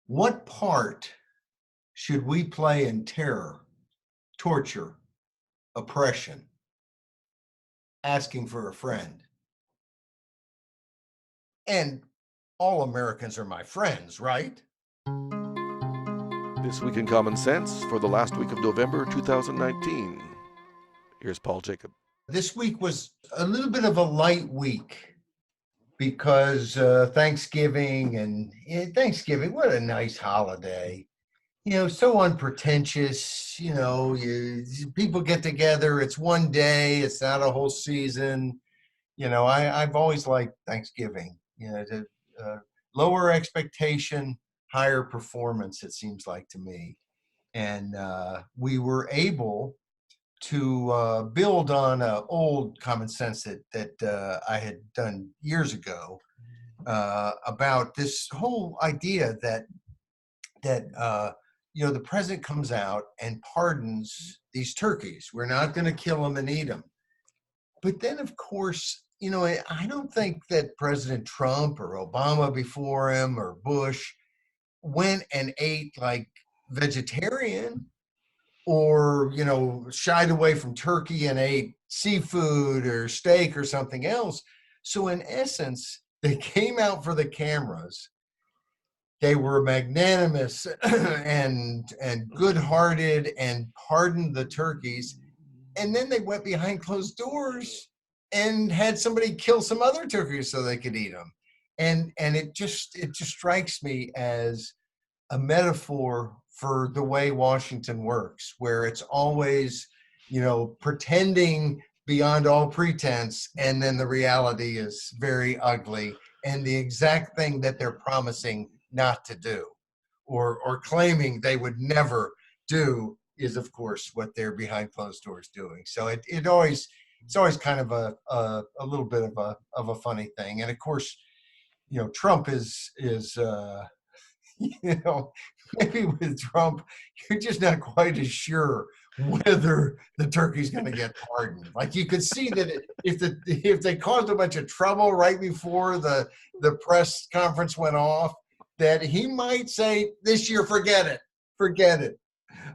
What part should we play in terror, torture, oppression, asking for a friend? And all Americans are my friends, right? This Week in Common Sense for the last week of November 2019. Here's Paul Jacob. This week was a little bit of a light week because Thanksgiving Thanksgiving, what a nice holiday. So unpretentious, people get together, it's one day, it's not a whole season. I've always liked Thanksgiving, lower expectation, higher performance, it seems like to me. And we were able to build on an old common sense that I had done years ago about this whole idea that the president comes out and pardons these turkeys. We're not going to kill them and eat them. But then, of course, I don't think that President Trump or Obama before him or Bush went and ate like vegetarian or, shied away from turkey and ate seafood or steak or something else. So in essence, they came out for the cameras. They were magnanimous and good-hearted and pardoned the turkeys. And then they went behind closed doors and had somebody kill some other turkeys so they could eat them. And it just strikes me as a metaphor for the way Washington works, where it's always, pretending beyond all pretense, and then the reality is very ugly, and the exact thing that they're promising not to do or claiming they would never do is, of course, what they're behind closed doors doing. So it's always kind of a little bit of a funny thing. And of course, Trump is maybe with Trump, you're just not quite as sure whether the turkey's going to get pardoned. Like you could see that if they caused a bunch of trouble right before the press conference went off, that he might say this year, forget it.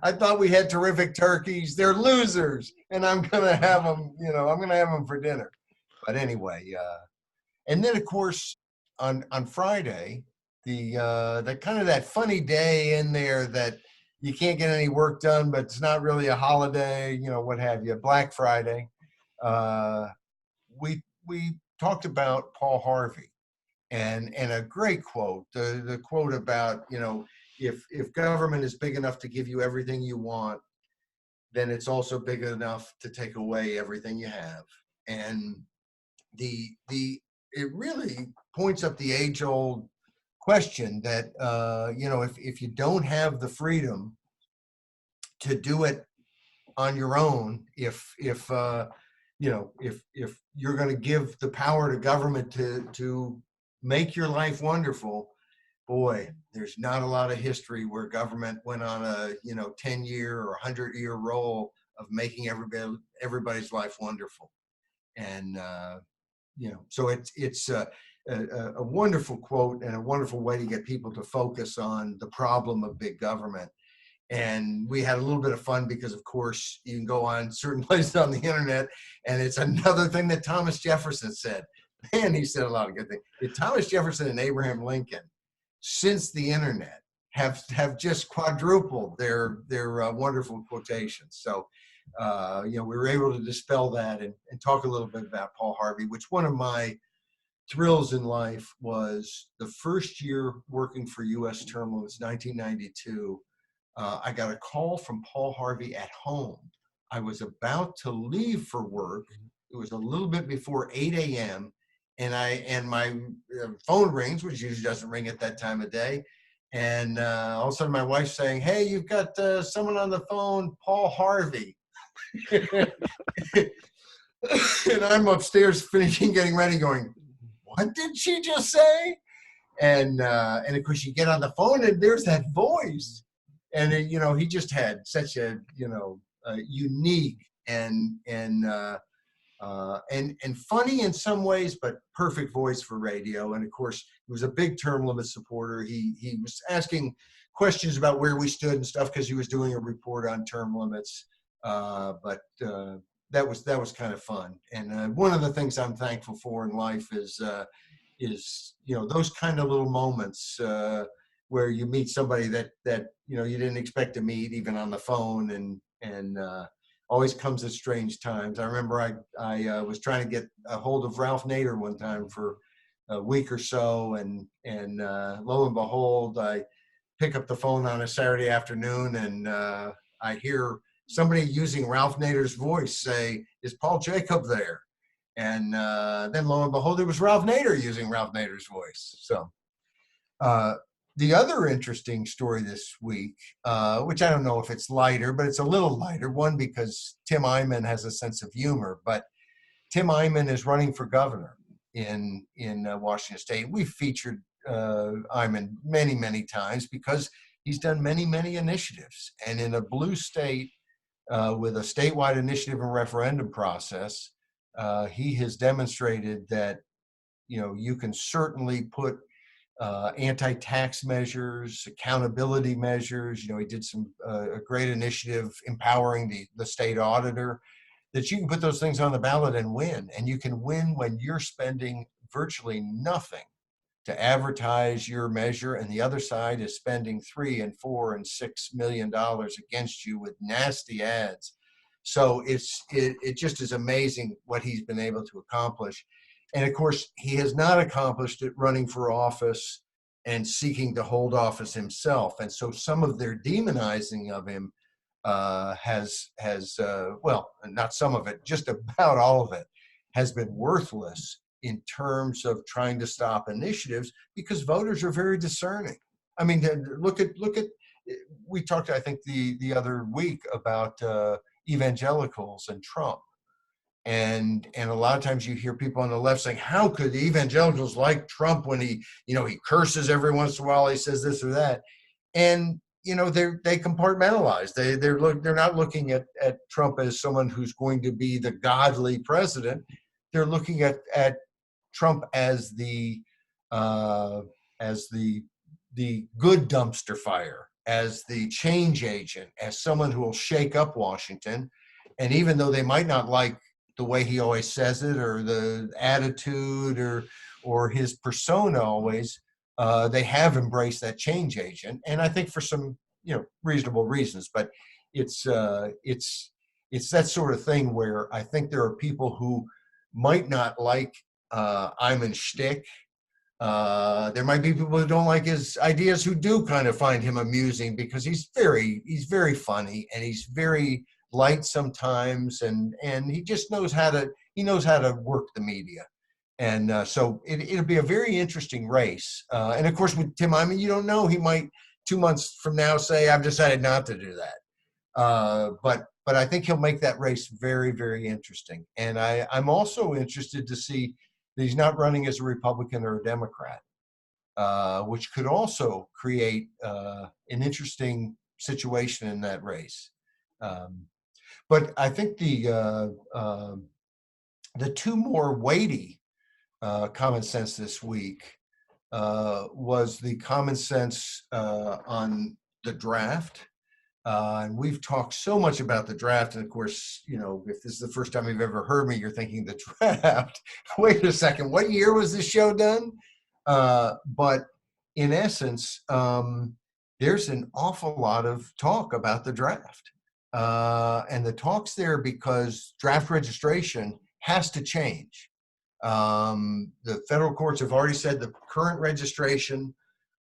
I thought we had terrific turkeys. They're losers, and I'm going to have them. I'm going to have them for dinner. But anyway, and then of course on Friday, the kind of that funny day in there that you can't get any work done, but it's not really a holiday, what have you, Black Friday. We talked about Paul Harvey and a great quote, the quote about, if government is big enough to give you everything you want, then it's also big enough to take away everything you have. And it really points up the age-old question that if you don't have the freedom to do it on your own, if you're going to give the power to government to make your life wonderful, boy, there's not a lot of history where government went on a 10-year or 100-year roll of making everybody's life wonderful. And so it's a wonderful quote and a wonderful way to get people to focus on the problem of big government. And we had a little bit of fun because, of course, you can go on certain places on the internet, and it's another thing that Thomas Jefferson said. Man, he said a lot of good things. Thomas Jefferson and Abraham Lincoln, since the internet, have just quadrupled their wonderful quotations. So, we were able to dispel that and talk a little bit about Paul Harvey, which one of my thrills in life was the first year working for U.S. Terminal. It was 1992. I got a call from Paul Harvey at home. I was about to leave for work. It was a little bit before 8 a.m. And my phone rings, which usually doesn't ring at that time of day. And all of a sudden my wife's saying, "Hey, you've got someone on the phone, Paul Harvey." And I'm upstairs finishing getting ready going, what did she just say? And of course you get on the phone and there's that voice. And he just had such a unique and funny in some ways, but perfect voice for radio. And of course, was a big term limit supporter. He was asking questions about where we stood and stuff because he was doing a report on term limits. But that was kind of fun. And one of the things I'm thankful for in life is those kind of little moments where you meet somebody that you didn't expect to meet, even on the phone, and always comes at strange times. I remember I was trying to get a hold of Ralph Nader one time for a week or so, and lo and behold, I pick up the phone on a Saturday afternoon, and I hear somebody using Ralph Nader's voice say, "Is Paul Jacob there?" And then lo and behold, it was Ralph Nader using Ralph Nader's voice. So the other interesting story this week, which I don't know if it's lighter, but it's a little lighter. One, because Tim Ayman has a sense of humor, but Tim Ayman is running for governor in Washington State. We've featured Ayman many, many times because he's done many, many initiatives. And in a blue state with a statewide initiative and referendum process, he has demonstrated that you can certainly put anti-tax measures, accountability measures. He did a great initiative empowering the state auditor, that you can put those things on the ballot and win. And you can win when you're spending virtually nothing to advertise your measure, and the other side is spending $3 and $4 and $6 million against you with nasty ads. So it just is amazing what he's been able to accomplish. And of course, he has not accomplished it running for office and seeking to hold office himself. And so some of their demonizing of him has well, not some of it, just about all of it has been worthless in terms of trying to stop initiatives, because voters are very discerning. I mean, look at we talked, I think, the other week about evangelicals and Trump. And a lot of times you hear people on the left saying, how could the evangelicals like Trump when he curses every once in a while, he says this or that. And they compartmentalize. They're not looking at Trump as someone who's going to be the godly president. They're looking at Trump as the good dumpster fire, as the change agent, as someone who will shake up Washington. And even though they might not like the way he always says it, or the attitude, or his persona always, they have embraced that change agent, and I think for some reasonable reasons. But it's that sort of thing where I think there are people who might not like Ayman's shtick. There might be people who don't like his ideas who do kind of find him amusing, because he's very funny, and he's very light sometimes, and he just knows how to work the media. And so it'll be a very interesting race. And of course, with Tim Ayman, you don't know, he might 2 months from now say, I've decided not to do that. But I think he'll make that race very, very interesting. And I'm also interested to see that he's not running as a Republican or a Democrat, which could also create an interesting situation in that race. But I think the two more weighty common sense this week was the common sense on the draft. And we've talked so much about the draft. And of course, if this is the first time you've ever heard me, you're thinking the draft. Wait a second, what year was this show done? But in essence, there's an awful lot of talk about the draft. And the talk's there because draft registration has to change. The federal courts have already said the current registration,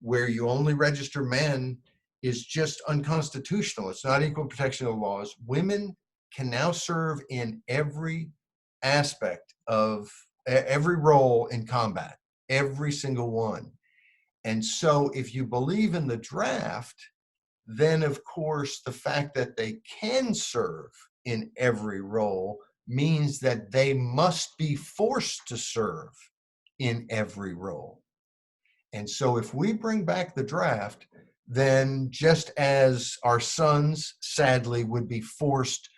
where you only register men, is just unconstitutional. It's not equal protection of the laws. Women can now serve in every aspect of every role in combat, every single one. And so if you believe in the draft, then of course the fact that they can serve in every role means that they must be forced to serve in every role. And so if we bring back the draft, then just as our sons sadly would be forced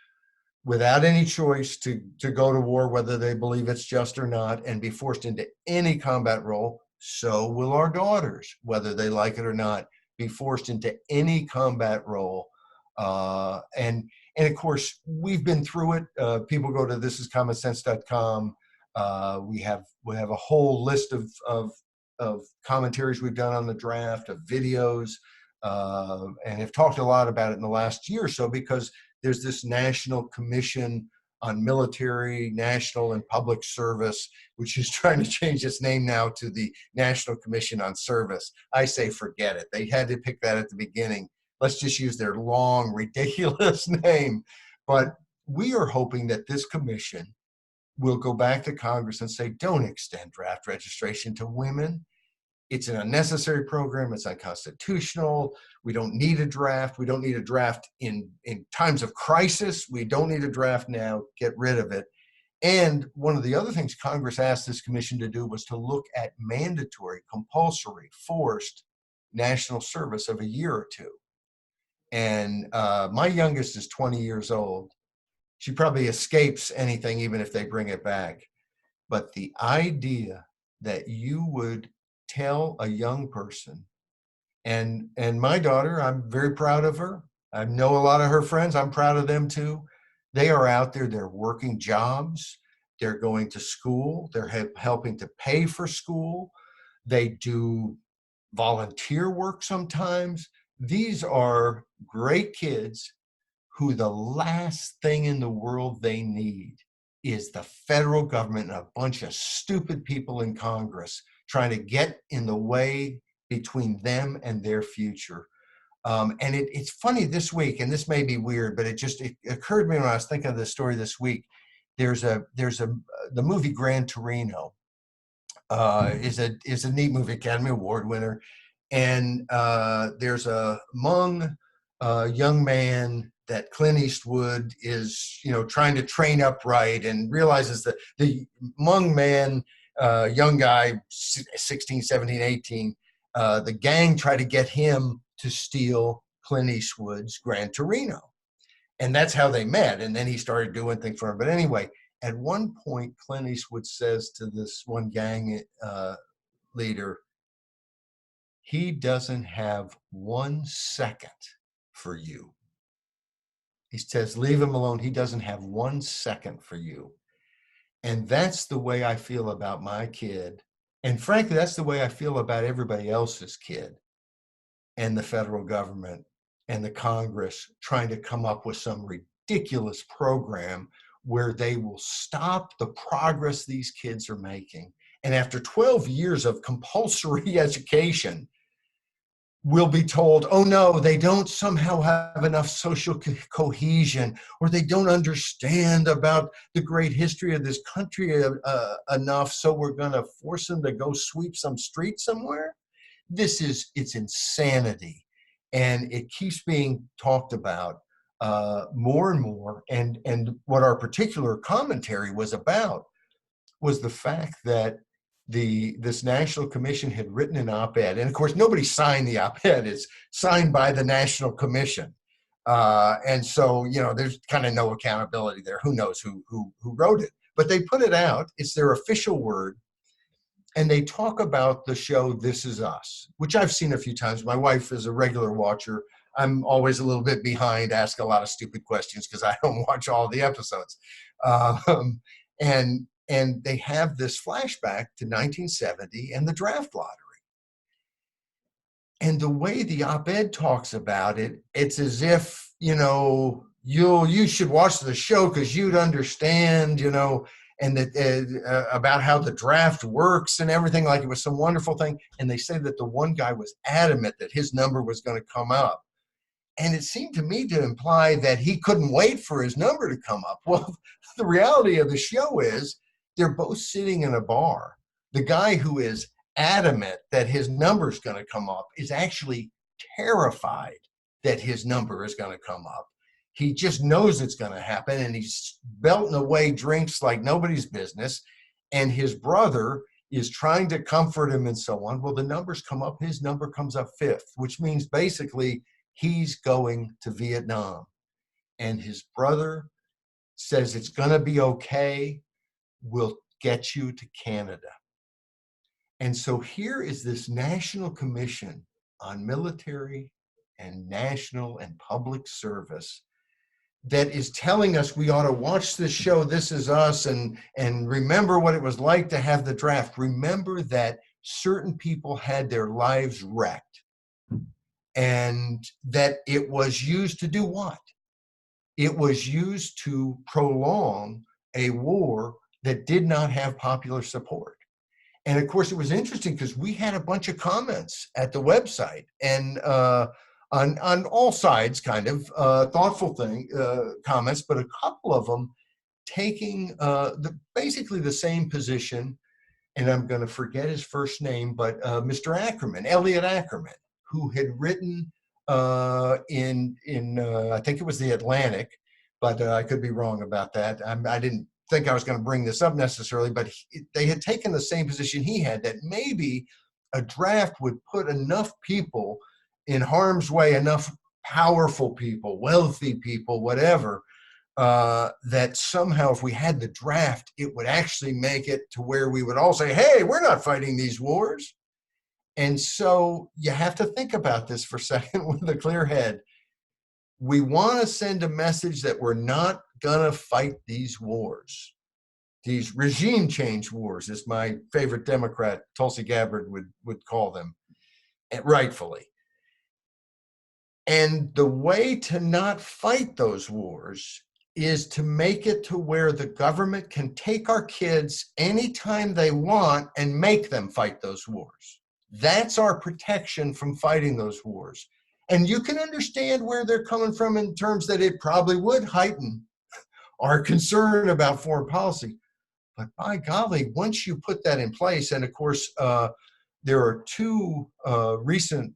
without any choice to go to war, whether they believe it's just or not, and be forced into any combat role, so will our daughters, whether they like it or not, be forced into any combat role. And of course, we've been through it. People go to thisiscommonsense.com. We have a whole list of commentaries we've done on the draft, of videos, and have talked a lot about it in the last year or so, because there's this National Commission on Military, National, and Public Service, which is trying to change its name now to the National Commission on Service. I say forget it. They had to pick that at the beginning. Let's just use their long, ridiculous name. But we are hoping that this commission will go back to Congress and say, don't extend draft registration to women. It's an unnecessary program. It's unconstitutional. We don't need a draft. We don't need a draft in times of crisis. We don't need a draft now. Get rid of it. And one of the other things Congress asked this commission to do was to look at mandatory, compulsory, forced national service of a year or two. And my youngest is 20 years old. She probably escapes anything, even if they bring it back. But the idea that you would tell a young person, and my daughter, I'm very proud of her. I know a lot of her friends. I'm proud of them too. They are out there. They're working jobs. They're going to school. They're helping to pay for school. They do volunteer work sometimes. These are great kids who the last thing in the world they need is the federal government and a bunch of stupid people in Congress trying to get in the way between them and their future. And it's funny this week, and this may be weird, but it occurred to me when I was thinking of this story this week. The movie Gran Torino is a neat movie, Academy Award winner, and there's a Hmong young man that Clint Eastwood is, trying to train up right, and realizes that the Hmong man, young guy, 16, 17, 18, the gang tried to get him to steal Clint Eastwood's Gran Torino. And that's how they met. And then he started doing things for him. But anyway, at one point, Clint Eastwood says to this one gang leader, he doesn't have 1 second for you. He says, leave him alone. He doesn't have 1 second for you. And that's the way I feel about my kid. And frankly, that's the way I feel about everybody else's kid, and the federal government and the Congress trying to come up with some ridiculous program where they will stop the progress these kids are making. And after 12 years of compulsory education, we'll be told, oh no, they don't somehow have enough social cohesion, or they don't understand about the great history of this country enough, so we're going to force them to go sweep some street somewhere. It's insanity. And it keeps being talked about more and more. And what our particular commentary was about was the fact that this National Commission had written an op-ed. And of course, nobody signed the op-ed. It's signed by the National Commission. And so, there's kind of no accountability there. Who knows who wrote it? But they put it out. It's their official word. And they talk about the show This Is Us, which I've seen a few times. My wife is a regular watcher. I'm always a little bit behind, ask a lot of stupid questions because I don't watch all the episodes. And they have this flashback to 1970 and the draft lottery. And the way the op-ed talks about it, it's as if, you should watch the show because you'd understand, and that about how the draft works and everything, like it was some wonderful thing. And they said that the one guy was adamant that his number was going to come up. And it seemed to me to imply that he couldn't wait for his number to come up. Well, the reality of the show is they're both sitting in a bar. The guy who is adamant that his number is going to come up is actually terrified that his number is going to come up. He just knows it's going to happen, and he's belting away drinks like nobody's business. And his brother is trying to comfort him and so on. Well, the numbers come up. His number comes up 5th, which means basically he's going to Vietnam. And his brother says, it's going to be okay. We'll get you to Canada. And so here is this National Commission on Military and National and Public Service that is telling us we ought to watch this show, This Is Us, and remember what it was like to have the draft. Remember that certain people had their lives wrecked, and that it was used to do what? It was used to prolong a war that did not have popular support. And of course, it was interesting because we had a bunch of comments at the website, and on all sides, kind of thoughtful comments, but a couple of them taking basically the same position. And I'm going to forget his first name, but Mr. Ackerman, Elliot Ackerman, who had written in I think it was the Atlantic, but I could be wrong about that. I didn't think I was going to bring this up necessarily, but they had taken the same position he had, that maybe a draft would put enough people in harm's way, enough powerful people, wealthy people, whatever, that somehow if we had the draft, it would actually make it to where we would all say, hey, we're not fighting these wars. And so you have to think about this for a second with a clear head. We want to send a message that we're not going to fight these wars, these regime change wars, as my favorite Democrat, Tulsi Gabbard, would call them, rightfully. And the way to not fight those wars is to make it to where the government can take our kids anytime they want and make them fight those wars. That's our protection from fighting those wars. And you can understand where they're coming from in terms that it probably would heighten our concern about foreign policy. But by golly, once you put that in place, and of course, there are two recent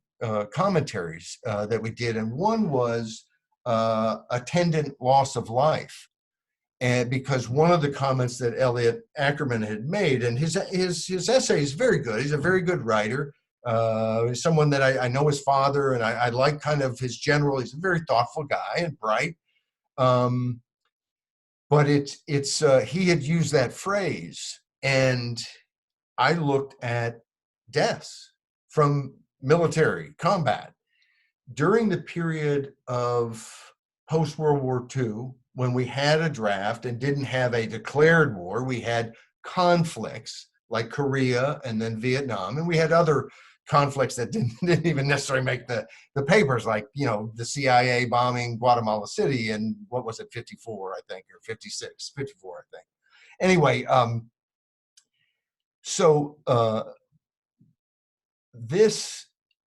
commentaries that we did, and one was attendant loss of life. And because one of the comments that Elliot Ackerman had made, and his essay is very good. He's a very good writer. Someone that I know his father, and I like kind of his general. He's a very thoughtful guy and bright. But he had used that phrase, and I looked at deaths from military combat during the period of post-World War II, when we had a draft and didn't have a declared war. We had conflicts like Korea and then Vietnam, and we had other conflicts that didn't even necessarily make the papers, like, the CIA bombing Guatemala City in, what was it, 54, I think, or 56, 54, I think. Anyway, so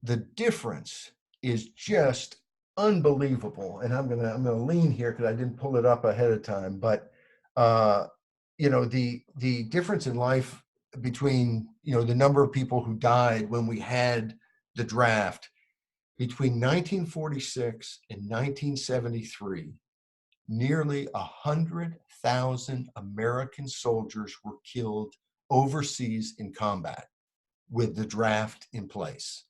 the difference is just unbelievable. And I'm gonna lean here because I didn't pull it up ahead of time, but the difference in life between the number of people who died when we had the draft between 1946 and 1973, nearly 100,000 American soldiers were killed overseas in combat with the draft in place.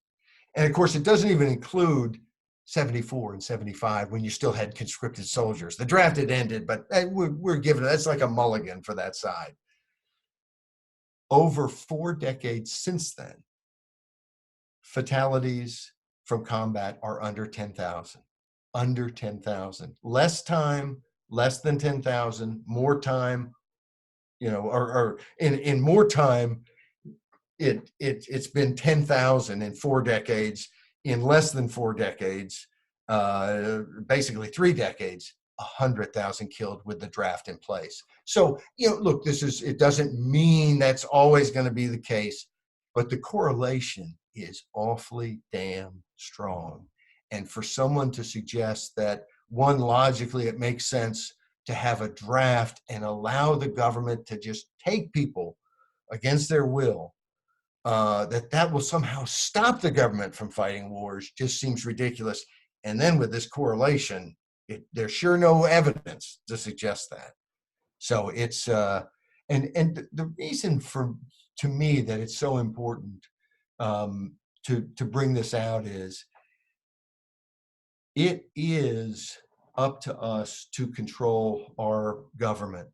And of course, it doesn't even include 74 and 75 when you still had conscripted soldiers. The draft had ended, but we're given, that's like a mulligan for that side. Over 4 decades since then, fatalities from combat are under 10,000. Under 10,000. Less time, less than 10,000. More time, or in more time, it's been 10,000 in 4 decades. In less than 4 decades, basically 3 decades, 100,000 killed with the draft in place. So, look, it doesn't mean that's always going to be the case, but the correlation is awfully damn strong. And for someone to suggest that, one, logically it makes sense to have a draft and allow the government to just take people against their will, that will somehow stop the government from fighting wars, just seems ridiculous. And then with this correlation, there's sure no evidence to suggest that. So it's and the reason to me that it's so important to bring this out is it is up to us to control our government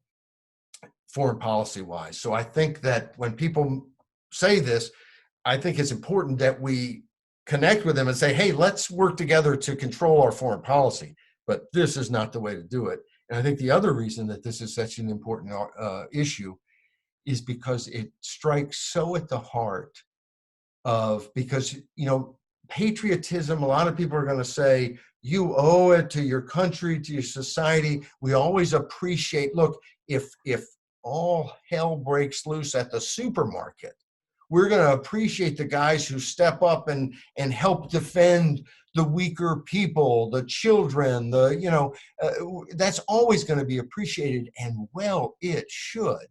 foreign policy wise. So I think that when people say this, I think it's important that we connect with them and say, hey, let's work together to control our foreign policy. But this is not the way to do it. And I think the other reason that this is such an important issue is because it strikes so at the heart of, because, patriotism, a lot of people are going to say, you owe it to your country, to your society. We always appreciate, look, if all hell breaks loose at the supermarket, we're going to appreciate the guys who step up and help defend the weaker people, the children, that's always going to be appreciated, and well, it should.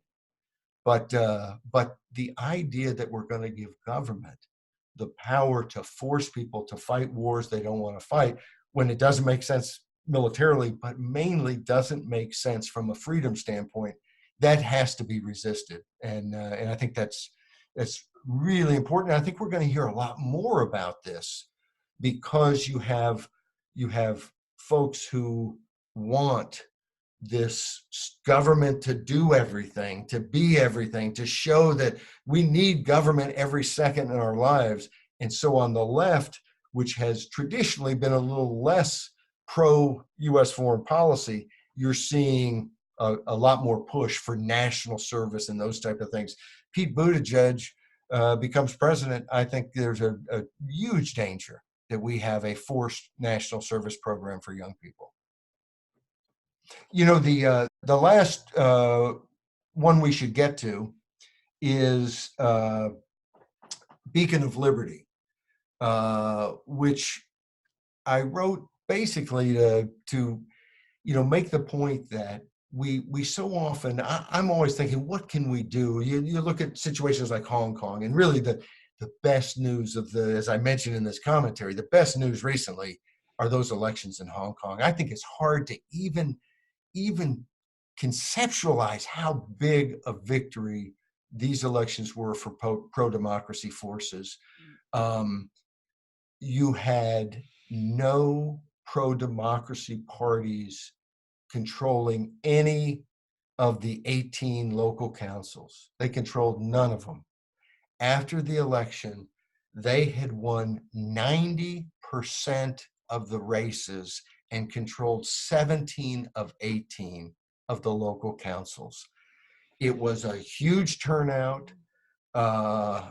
But the idea that we're going to give government the power to force people to fight wars they don't want to fight, when it doesn't make sense militarily, but mainly doesn't make sense from a freedom standpoint, that has to be resisted. And I think that's really important. I think we're going to hear a lot more about this, because you have folks who want this government to do everything, to be everything, to show that we need government every second in our lives. And so on the left, which has traditionally been a little less pro-US foreign policy, you're seeing a lot more push for national service and those type of things. Pete Buttigieg becomes president. I think there's a huge danger that we have a forced national service program for young people. The last one we should get to is Beacon of Liberty, which I wrote basically to make the point that we so often, I'm always thinking, what can we do? You look at situations like Hong Kong, and really the best news as I mentioned in this commentary, the best news recently are those elections in Hong Kong. I think it's hard to even conceptualize how big a victory these elections were for pro-democracy forces. You had no pro-democracy parties controlling any of the 18 local councils. They controlled none of them. After the election, they had won 90% of the races and controlled 17 of 18 of the local councils. It was a huge turnout.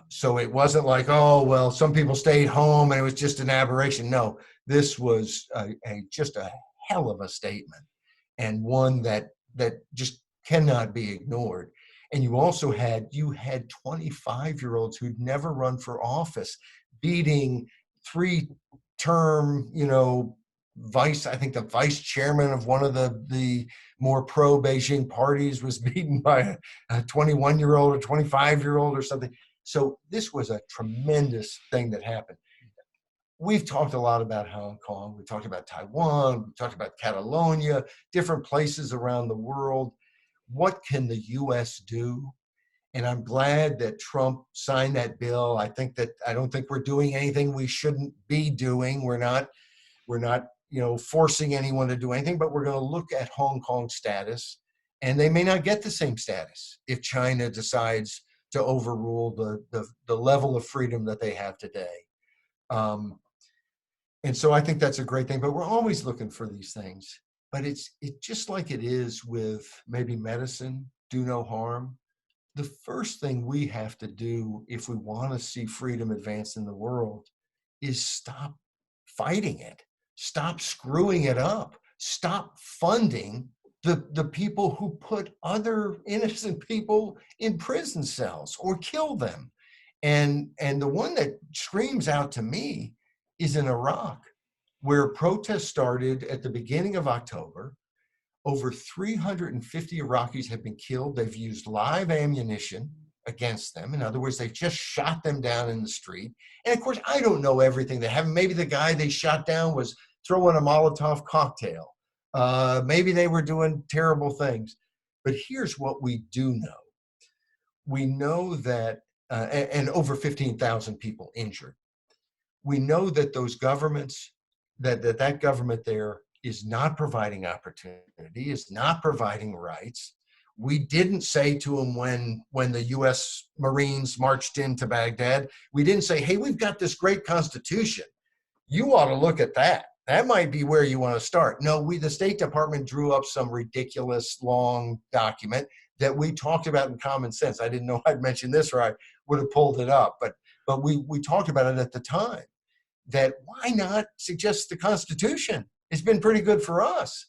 So it wasn't like, oh, well, some people stayed home and it was just an aberration. No, this was just a hell of a statement, and one that just cannot be ignored. And you also had 25-year-olds who'd never run for office beating 3-term, I think the vice chairman of one of the more pro-Beijing parties was beaten by a 21-year-old or 25-year-old or something. So this was a tremendous thing that happened. We've talked a lot about Hong Kong. We talked about Taiwan. We talked about Catalonia, different places around the world. What can the U.S. do? And I'm glad that Trump signed that bill. I don't think we're doing anything we shouldn't be doing. We're not forcing anyone to do anything, but we're going to look at Hong Kong's status, and they may not get the same status if China decides to overrule the level of freedom that they have today. And so I think that's a great thing, but we're always looking for these things. But it's just like it is with maybe medicine, do no harm. The first thing we have to do if we want to see freedom advance in the world is stop fighting it. Stop screwing it up. Stop funding the people who put other innocent people in prison cells or kill them. And the one that screams out to me is in Iraq, where protests started at the beginning of October. Over 350 Iraqis have been killed. They've used live ammunition against them. In other words, they just shot them down in the street. And of course, I don't know everything that happened. Maybe the guy they shot down was throwing a Molotov cocktail. Maybe they were doing terrible things. But here's what we do know. We know that, and over 15,000 people injured. We know that those governments, that government there is not providing opportunity, is not providing rights. We didn't say to them when the U.S. Marines marched into Baghdad, we didn't say, hey, we've got this great constitution. You ought to look at that. That might be where you want to start. No, the State Department drew up some ridiculous long document that we talked about in Common Sense. I didn't know I'd mentioned this, or I would have pulled it up, but we talked about it at the time, that why not suggest the Constitution? It's been pretty good for us.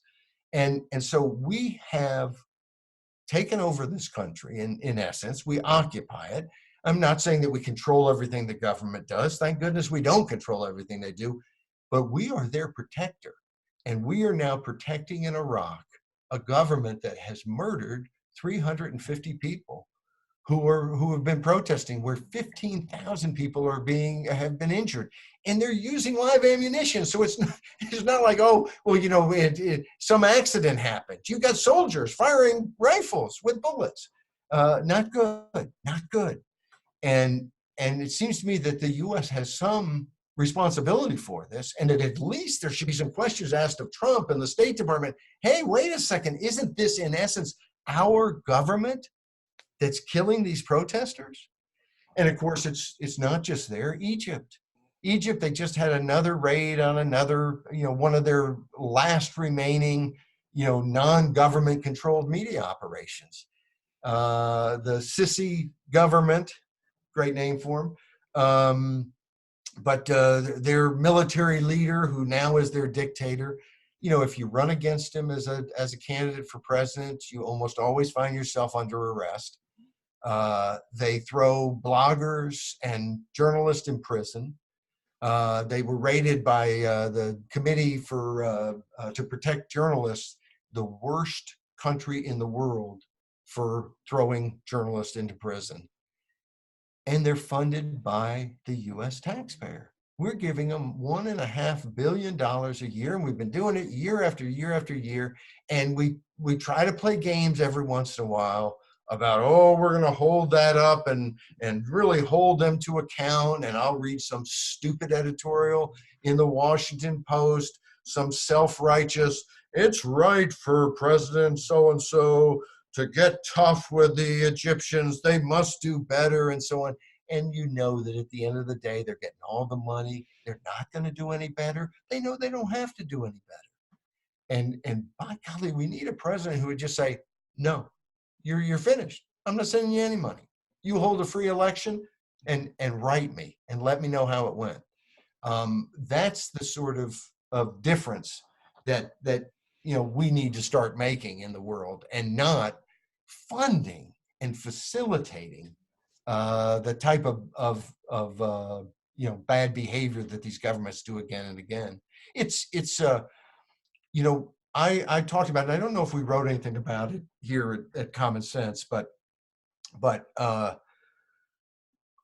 And so we have taken over this country in essence. We occupy it. I'm not saying that we control everything the government does. Thank goodness we don't control everything they do, but we are their protector. And we are now protecting in Iraq a government that has murdered 350 people who have been protesting, where 15,000 people have been injured, and they're using live ammunition. So it's not like, oh, well, some accident happened. You got soldiers firing rifles with bullets. Not good, not good. And it seems to me that the U.S. has some responsibility for this, and that at least there should be some questions asked of Trump and the State Department. Hey, wait a second, isn't this in essence our government that's killing these protesters? And of course, it's not just there. Egypt, they just had another raid on another, one of their last remaining, non-government controlled media operations. The Sisi government, great name for them, but their military leader, who now is their dictator. If you run against him as a candidate for president, you almost always find yourself under arrest. They throw bloggers and journalists in prison. They were rated by the Committee to Protect Journalists, the worst country in the world for throwing journalists into prison. And they're funded by the U.S. taxpayer. We're giving them $1.5 billion a year, and we've been doing it year after year after year. And we try to play games every once in a while about, oh, we're going to hold that up and really hold them to account. And I'll read some stupid editorial in the Washington Post, some self-righteous, it's right for President so-and-so to get tough with the Egyptians, they must do better, and so on. And you know that at the end of the day, they're getting all the money. They're not going to do any better. They know they don't have to do any better. And by golly, we need a president who would just say, no, you're finished. I'm not sending you any money. You hold a free election and write me and let me know how it went. That's the sort of difference that we need to start making in the world, and not funding and facilitating the type of bad behavior that these governments do again and again. I talked about it. I don't know if we wrote anything about it here at Common Sense, but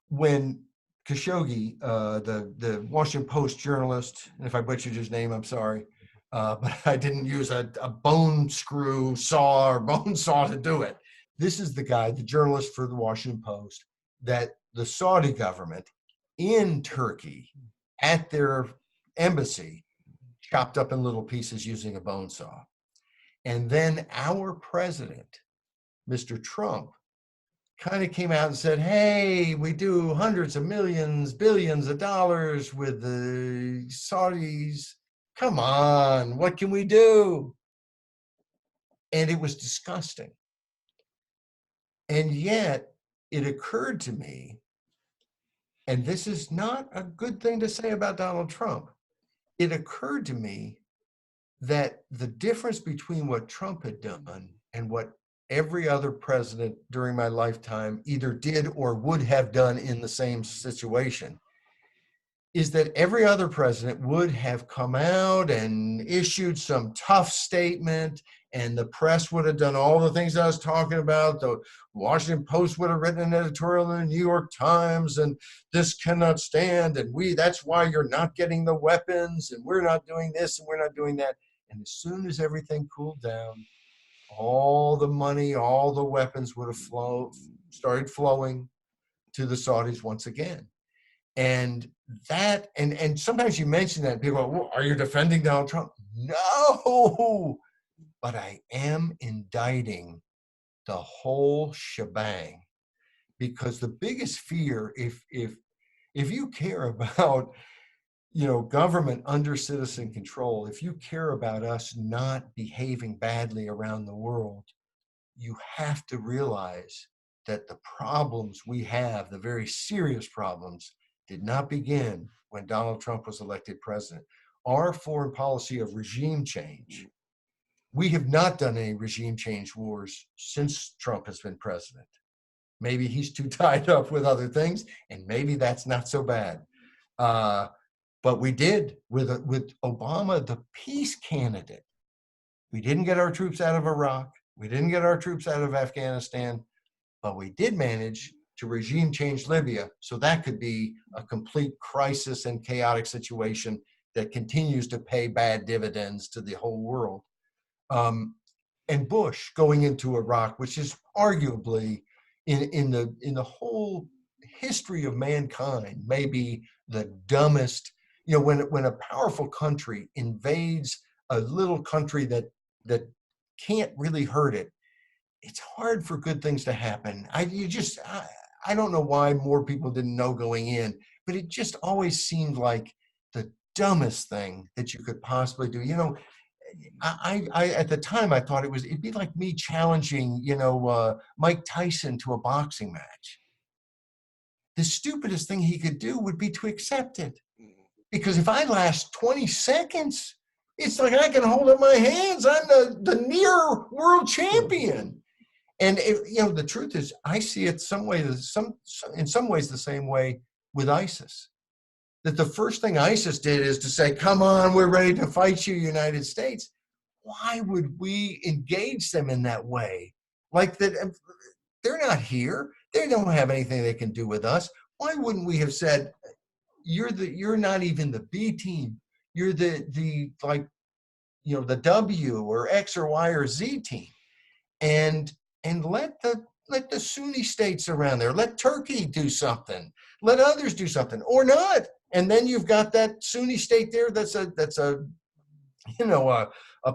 when Khashoggi, the Washington Post journalist, and if I butchered his name, I'm sorry, but I didn't use a bone screw saw or bone saw to do it. This is the guy, the journalist for the Washington Post, that the Saudi government in Turkey at their embassy chopped up in little pieces using a bone saw. And then our president, Mr. Trump, kind of came out and said, hey, we do hundreds of millions, billions of dollars with the Saudis. Come on, what can we do? And it was disgusting. And yet it occurred to me, and this is not a good thing to say about Donald Trump, it occurred to me that the difference between what Trump had done and what every other president during my lifetime either did or would have done in the same situation is that every other president would have come out and issued some tough statement, and the press would have done all the things I was talking about. The Washington Post would have written an editorial in the New York Times, and this cannot stand, and that's why you're not getting the weapons, and we're not doing this, and we're not doing that. And as soon as everything cooled down, all the money, all the weapons would have started flowing to the Saudis once again. And sometimes you mention that, and people go, well, are you defending Donald Trump? No, but I am indicting the whole shebang. Because the biggest fear, if you care about, government under citizen control, if you care about us not behaving badly around the world, you have to realize that the problems we have, the very serious problems, did not begin when Donald Trump was elected president. Our foreign policy of regime change, we have not done any regime change wars since Trump has been president. Maybe he's too tied up with other things, and maybe that's not so bad. But we did with Obama, the peace candidate. We didn't get our troops out of Iraq. We didn't get our troops out of Afghanistan, but we did manage to regime change Libya. So that could be a complete crisis and chaotic situation that continues to pay bad dividends to the whole world. And Bush going into Iraq, which is arguably in the whole history of mankind, maybe the dumbest. When a powerful country invades a little country that can't really hurt it, it's hard for good things to happen. I don't know why more people didn't know going in, but it just always seemed like the dumbest thing that you could possibly do. I at the time I thought it'd be like me challenging, Mike Tyson to a boxing match. The stupidest thing he could do would be to accept it. Because if I last 20 seconds, it's like I can hold up my hands. I'm the near world champion. And the truth is, I see it in some ways the same way with ISIS. That the first thing ISIS did is to say, "Come on, we're ready to fight you, United States." Why would we engage them in that way? Like that, they're not here. They don't have anything they can do with us. Why wouldn't we have said, "You're not even the B team. You're the W or X or Y or Z team," and let the Sunni states around there, let Turkey do something, let others do something, or not. And then you've got that Sunni state there that's a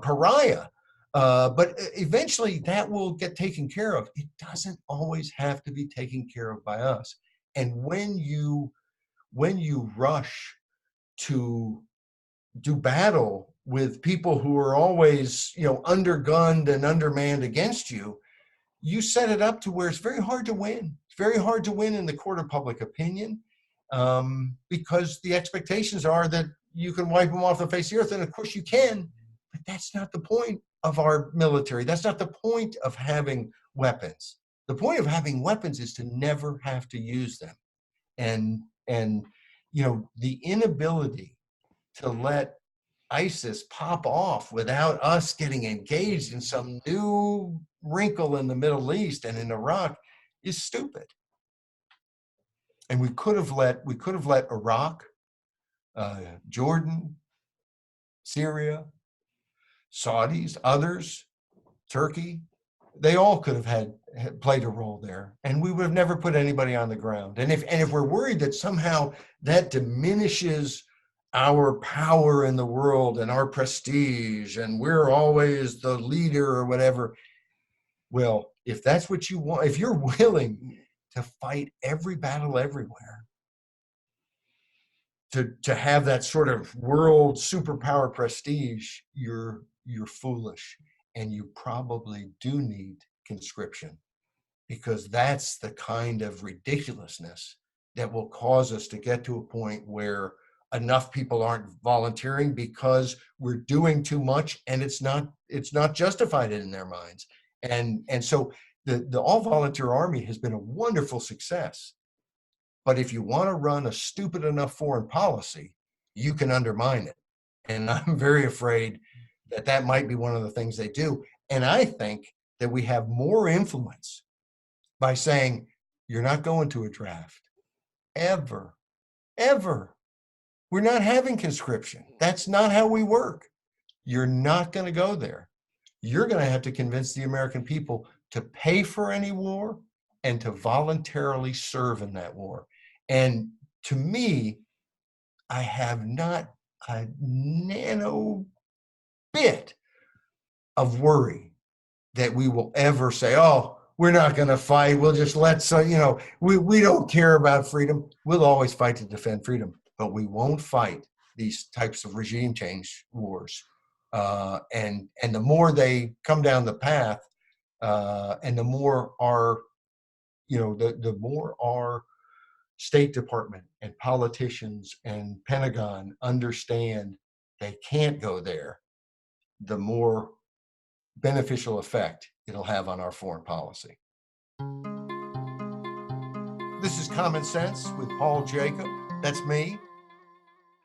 pariah. But eventually that will get taken care of. It doesn't always have to be taken care of by us. And when you rush to do battle with people who are always, undergunned and undermanned against you, you set it up to where it's very hard to win. It's very hard to win in the court of public opinion, because the expectations are that you can wipe them off the face of the earth. And of course you can, but that's not the point of our military. That's not the point of having weapons. The point of having weapons is to never have to use them. And the inability to let ISIS pop off without us getting engaged in some new wrinkle in the Middle East and in Iraq is stupid. And we could have let Iraq, Jordan, Syria, Saudis, others, Turkey, they all could have had played a role there, and we would have never put anybody on the ground. And if we're worried that somehow that diminishes our power in the world and our prestige, and we're always the leader or whatever, well, if that's what you want, if you're willing to fight every battle everywhere, to have that sort of world superpower prestige, you're foolish, and you probably do need conscription, because that's the kind of ridiculousness that will cause us to get to a point where enough people aren't volunteering because we're doing too much, and it's not justified in their minds. And so the all volunteer army has been a wonderful success. But if you want to run a stupid enough foreign policy, you can undermine it. And I'm very afraid that might be one of the things they do. And I think that we have more influence by saying, "You're not going to a draft. Ever. Ever. We're not having conscription. That's not how we work. You're not going to go there. You're going to have to convince the American people to pay for any war and to voluntarily serve in that war." And to me, I have not a nano bit of worry that we will ever say, "Oh, we're not going to fight. We'll just let, so, we don't care about freedom. We'll always fight to defend freedom, but we won't fight these types of regime change wars. And the more they come down the path, and the more our, the more our State Department and politicians and Pentagon understand they can't go there, the more beneficial effect it'll have on our foreign policy. This is Common Sense with Paul Jacob. That's me.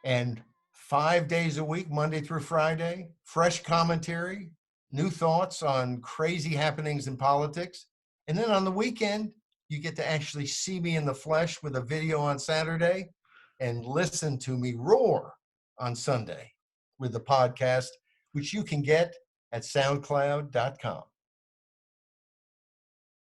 And 5 days a week, Monday through Friday, fresh commentary, new thoughts on crazy happenings in politics. And then on the weekend, you get to actually see me in the flesh with a video on Saturday and listen to me roar on Sunday with the podcast, which you can get at soundcloud.com.